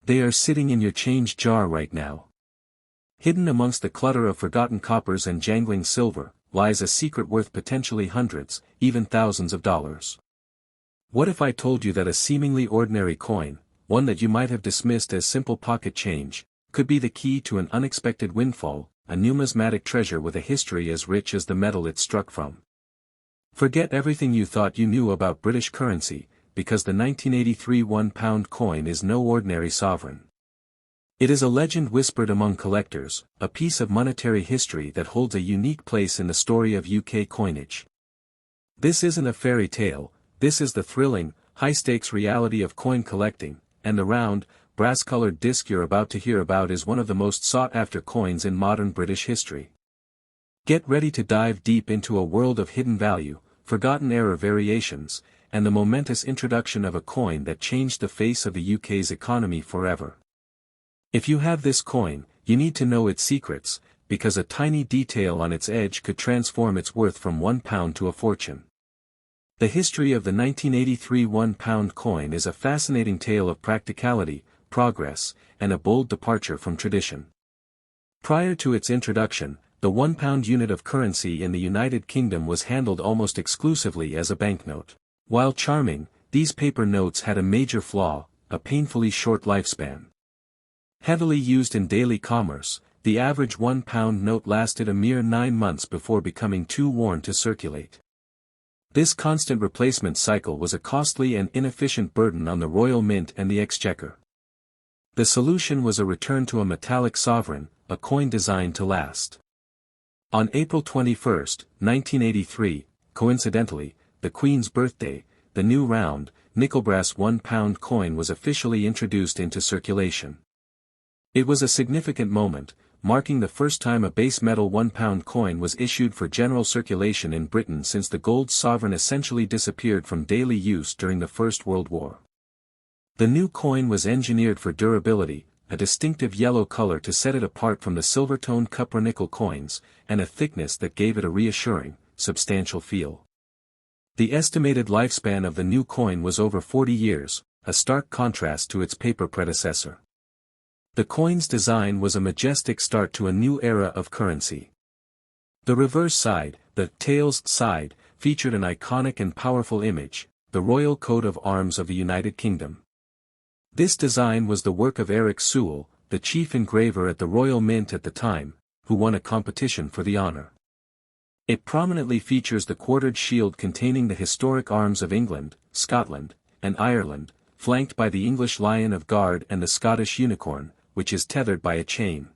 They are sitting in your change jar right now. Hidden amongst the clutter of forgotten coppers and jangling silver, lies a secret worth potentially hundreds, even thousands of dollars. What if I told you that a seemingly ordinary coin, one that you might have dismissed as simple pocket change, could be the key to an unexpected windfall, a numismatic treasure with a history as rich as the metal it struck from? Forget everything you thought you knew about British currency, because the 1983 £1 coin is no ordinary sovereign. It is a legend whispered among collectors, a piece of monetary history that holds a unique place in the story of UK coinage. This isn't a fairy tale, this is the thrilling, high-stakes reality of coin collecting, and the round, brass-colored disc you're about to hear about is one of the most sought-after coins in modern British history. Get ready to dive deep into a world of hidden value, forgotten era variations, and the momentous introduction of a coin that changed the face of the UK's economy forever. If you have this coin, you need to know its secrets, because a tiny detail on its edge could transform its worth from £1 to a fortune. The history of the 1983 £1 coin is a fascinating tale of practicality, progress, and a bold departure from tradition. Prior to its introduction, the £1 unit of currency in the United Kingdom was handled almost exclusively as a banknote. While charming, these paper notes had a major flaw, a painfully short lifespan. Heavily used in daily commerce, the average £1 note lasted a mere 9 months before becoming too worn to circulate. This constant replacement cycle was a costly and inefficient burden on the Royal Mint and the Exchequer. The solution was a return to a metallic sovereign, a coin designed to last. On April 21, 1983, coincidentally, the Queen's birthday, the new round, nickel-brass £1 coin was officially introduced into circulation. It was a significant moment, marking the first time a base metal £1 coin was issued for general circulation in Britain since the gold sovereign essentially disappeared from daily use during the First World War. The new coin was engineered for durability, a distinctive yellow color to set it apart from the silver-toned copper-nickel coins, and a thickness that gave it a reassuring, substantial feel. The estimated lifespan of the new coin was over 40 years, a stark contrast to its paper predecessor. The coin's design was a majestic start to a new era of currency. The reverse side, the tails side, featured an iconic and powerful image, the royal coat of arms of the United Kingdom. This design was the work of Eric Sewell, the chief engraver at the Royal Mint at the time, who won a competition for the honor. It prominently features the quartered shield containing the historic arms of England, Scotland, and Ireland, flanked by the English Lion of Guard and the Scottish Unicorn, which is tethered by a chain.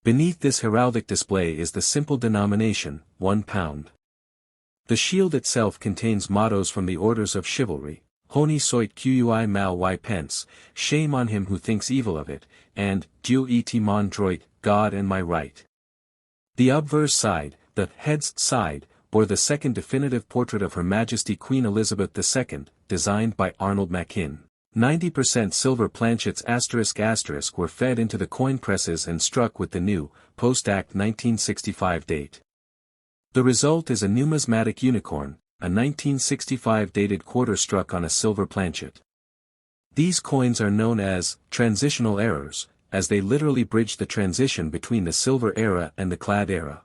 Beneath this heraldic display is the simple denomination, £1. The shield itself contains mottos from the orders of chivalry, Honi soit qui mal y pense, shame on him who thinks evil of it, and Dieu et mon droit, God and my right. The obverse side, the heads side, bore the second definitive portrait of Her Majesty Queen Elizabeth II, designed by Arnold Machin. 90% silver planchets ** were fed into the coin presses and struck with the new, post-Act 1965 date. The result is a numismatic unicorn, a 1965 dated quarter struck on a silver planchet. These coins are known as transitional errors, as they literally bridge the transition between the silver era and the clad era.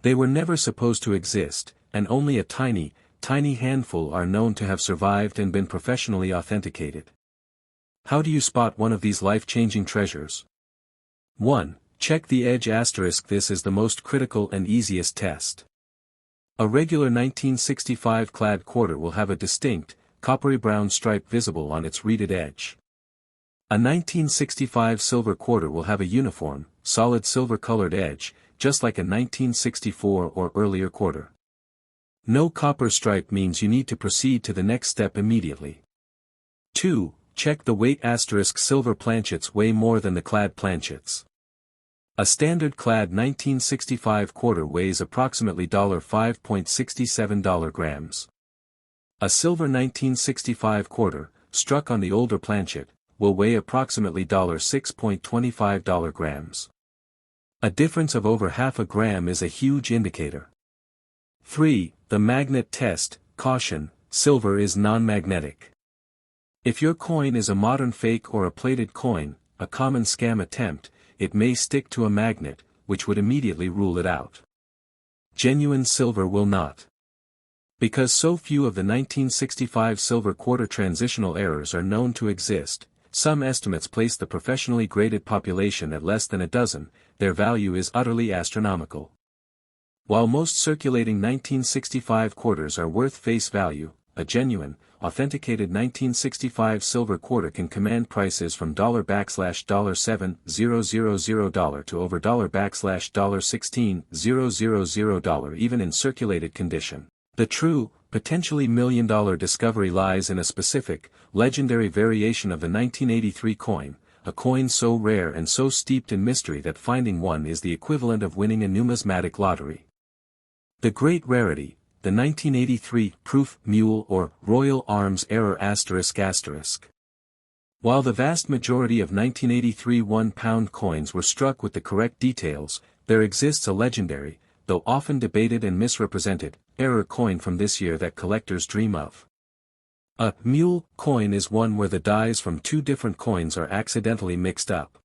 They were never supposed to exist, and only a tiny handful are known to have survived and been professionally authenticated. How do you spot one of these life-changing treasures? 1. Check the edge *. This is the most critical and easiest test. A regular 1965 clad quarter will have a distinct, coppery brown stripe visible on its reeded edge. A 1965 silver quarter will have a uniform, solid silver-colored edge, just like a 1964 or earlier quarter. No copper stripe means you need to proceed to the next step immediately. 2. Check the weight *. Silver planchets weigh more than the clad planchets. A standard clad 1965 quarter weighs approximately $5.67 grams. A silver 1965 quarter, struck on the older planchet, will weigh approximately $6.25 grams. A difference of over half a gram is a huge indicator. 3. The magnet test, caution, silver is non-magnetic. If your coin is a modern fake or a plated coin, a common scam attempt, it may stick to a magnet, which would immediately rule it out. Genuine silver will not. Because so few of the 1965 silver quarter transitional errors are known to exist, some estimates place the professionally graded population at less than a dozen. Their value is utterly astronomical. While most circulating 1965 quarters are worth face value, a genuine, authenticated 1965 silver quarter can command prices from $$7,000 to over $$16,000 even in circulated condition. The true, potentially million-dollar discovery lies in a specific, legendary variation of the 1983 coin, a coin so rare and so steeped in mystery that finding one is the equivalent of winning a numismatic lottery. The great rarity, the 1983 proof mule or Royal Arms error ****. While the vast majority of 1983 1-pound coins were struck with the correct details, there exists a legendary, though often debated and misrepresented, error coin from this year that collectors dream of. A mule coin is one where the dies from two different coins are accidentally mixed up.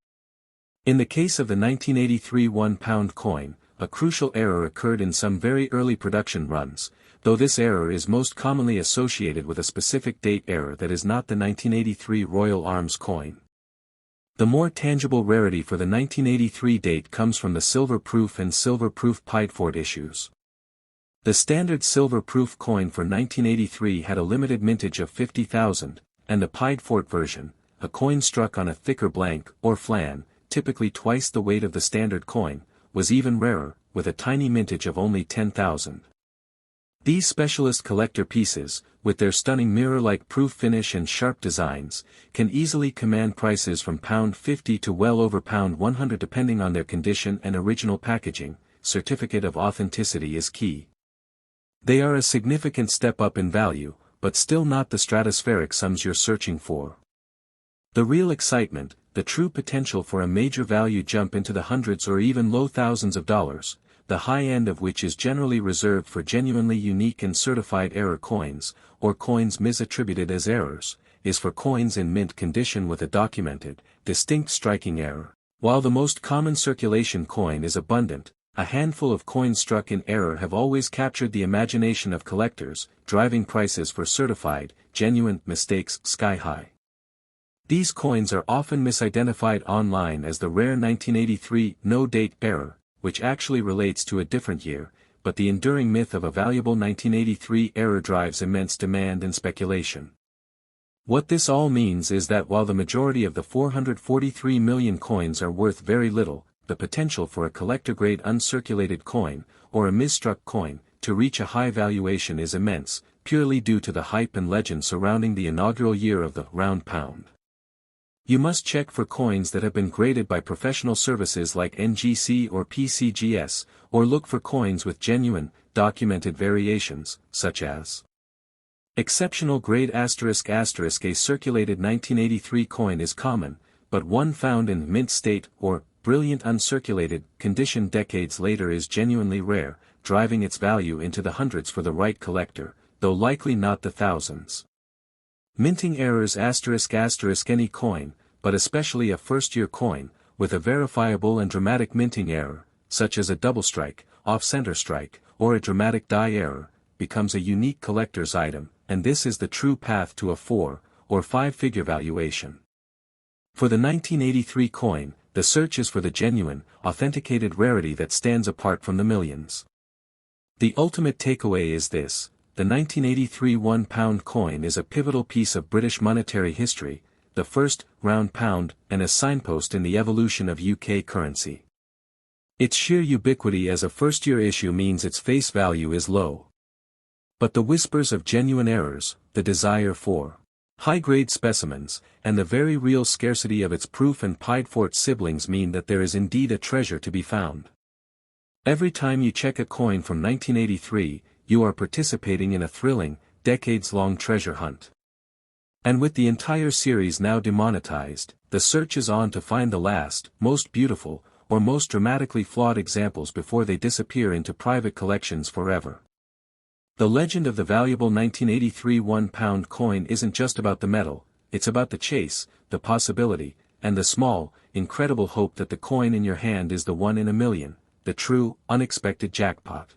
In the case of the 1983 1-pound coin, a crucial error occurred in some very early production runs, though this error is most commonly associated with a specific date error that is not the 1983 Royal Arms coin. The more tangible rarity for the 1983 date comes from the silver proof and silver proof Piedfort issues. The standard silver proof coin for 1983 had a limited mintage of 50,000, and the Piedfort version, a coin struck on a thicker blank or flan, typically twice the weight of the standard coin, was even rarer, with a tiny mintage of only 10,000. These specialist collector pieces, with their stunning mirror-like proof finish and sharp designs, can easily command prices from £50 to well over £100 depending on their condition and original packaging. Certificate of authenticity is key. They are a significant step up in value, but still not the stratospheric sums you're searching for. The real excitement, the true potential for a major value jump into the hundreds or even low thousands of dollars, the high end of which is generally reserved for genuinely unique and certified error coins, or coins misattributed as errors, is for coins in mint condition with a documented, distinct striking error. While the most common circulation coin is abundant, a handful of coins struck in error have always captured the imagination of collectors, driving prices for certified, genuine mistakes sky high. These coins are often misidentified online as the rare 1983 no-date error, which actually relates to a different year, but the enduring myth of a valuable 1983 error drives immense demand and speculation. What this all means is that while the majority of the 443 million coins are worth very little, the potential for a collector-grade uncirculated coin, or a misstruck coin, to reach a high valuation is immense, purely due to the hype and legend surrounding the inaugural year of the round pound. You must check for coins that have been graded by professional services like NGC or PCGS, or look for coins with genuine, documented variations, such as exceptional grade ****. A circulated 1983 coin is common, but one found in mint state or brilliant uncirculated condition decades later is genuinely rare, driving its value into the hundreds for the right collector, though likely not the thousands. Minting errors **** any coin, but especially a first-year coin, with a verifiable and dramatic minting error, such as a double strike, off-center strike, or a dramatic die error, becomes a unique collector's item, and this is the true path to a 4- or 5-figure valuation. For the 1983 coin, the search is for the genuine, authenticated rarity that stands apart from the millions. The ultimate takeaway is this: the 1983 1-pound coin is a pivotal piece of British monetary history, the first round pound, and a signpost in the evolution of UK currency. Its sheer ubiquity as a first-year issue means its face value is low. But the whispers of genuine errors, the desire for high-grade specimens, and the very real scarcity of its proof and Piedfort siblings mean that there is indeed a treasure to be found. Every time you check a coin from 1983, you are participating in a thrilling, decades-long treasure hunt. And with the entire series now demonetized, the search is on to find the last, most beautiful, or most dramatically flawed examples before they disappear into private collections forever. The legend of the valuable 1983 1-pound coin isn't just about the metal, it's about the chase, the possibility, and the small, incredible hope that the coin in your hand is the one in a million, the true, unexpected jackpot.